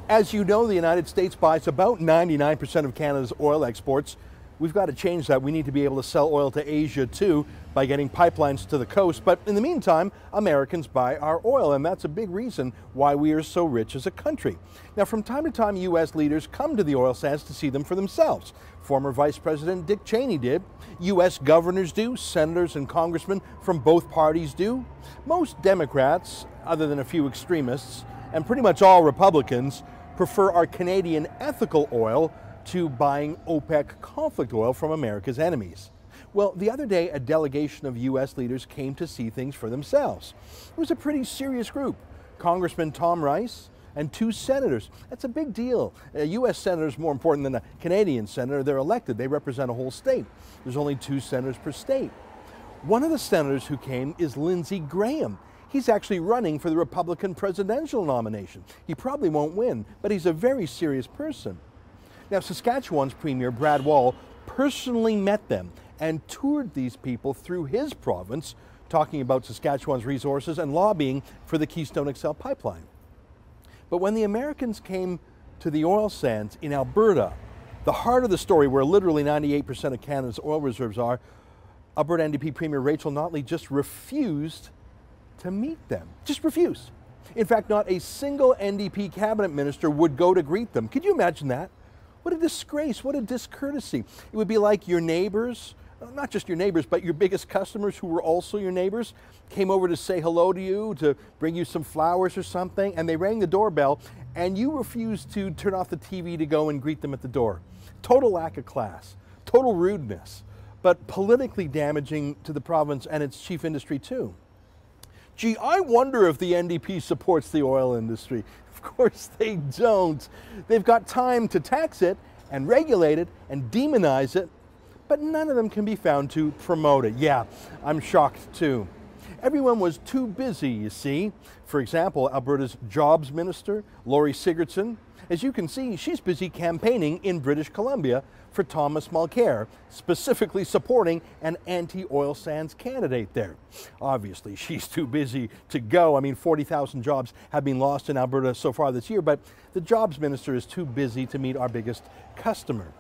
As you know, the United States buys about 99% of Canada's oil exports. We've got to change that. We need to be able to sell oil to Asia too by getting pipelines to the coast. But in the meantime, Americans buy our oil, and that's a big reason why we are so rich as a country. Now, from time to time, U.S. leaders come to the oil sands to see them for themselves. Former Vice President Dick Cheney did. U.S. governors do. Senators and congressmen from both parties do. Most Democrats, other than a few extremists, and pretty much all Republicans, prefer our Canadian ethical oil to buying OPEC conflict oil from America's enemies. Well, the other day, a delegation of U.S. leaders came to see things for themselves. It was a pretty serious group. Congressman Tom Rice and 2 senators. That's a big deal. A U.S. senator is more important than a Canadian senator. They're elected. They represent a whole state. There's only 2 senators per state. One of the senators who came is Lindsay Graham. He's actually running for the Republican presidential nomination. He probably won't win, but he's a very serious person. Now, Saskatchewan's Premier Brad Wall personally met them and toured these people through his province, talking about Saskatchewan's resources and lobbying for the Keystone XL pipeline. But when the Americans came to the oil sands in Alberta, the heart of the story, where literally 98% of Canada's oil reserves are, Alberta NDP Premier Rachel Notley just refused to meet them. Just refused. In fact, not a single NDP cabinet minister would go to greet them. Could you imagine that? What a disgrace, what a discourtesy. It would be like your neighbors, not just your neighbors, but your biggest customers who were also your neighbors, came over to say hello to you, to bring you some flowers or something, and they rang the doorbell, and you refused to turn off the TV to go and greet them at the door. Total lack of class, total rudeness, but politically damaging to the province and its chief industry too. Gee, I wonder if the NDP supports the oil industry. Of course they don't. They've got time to tax it and regulate it and demonize it, but none of them can be found to promote it. Yeah, I'm shocked too. Everyone was too busy, you see. For example, Alberta's Jobs Minister, Laurie Sigurdsson, as you can see, she's busy campaigning in British Columbia for Thomas Mulcair, specifically supporting an anti-oil sands candidate there. Obviously, she's too busy to go. I mean, 40,000 jobs have been lost in Alberta so far this year, but the Jobs Minister is too busy to meet our biggest customer.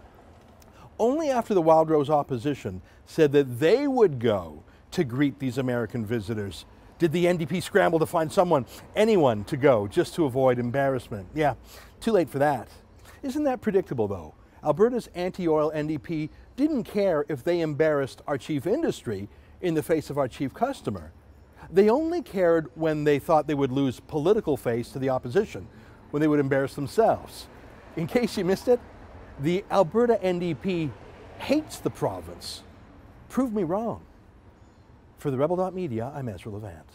Only after the Wildrose opposition said that they would go to greet these American visitors did the NDP scramble to find someone, anyone, to go just to avoid embarrassment. Yeah, too late for that. Isn't that predictable though? Alberta's anti-oil NDP didn't care if they embarrassed our chief industry in the face of our chief customer. They only cared when they thought they would lose political face to the opposition, when they would embarrass themselves. In case you missed it, the Alberta NDP hates the province. Prove me wrong. For TheRebel.media, I'm Ezra Levant.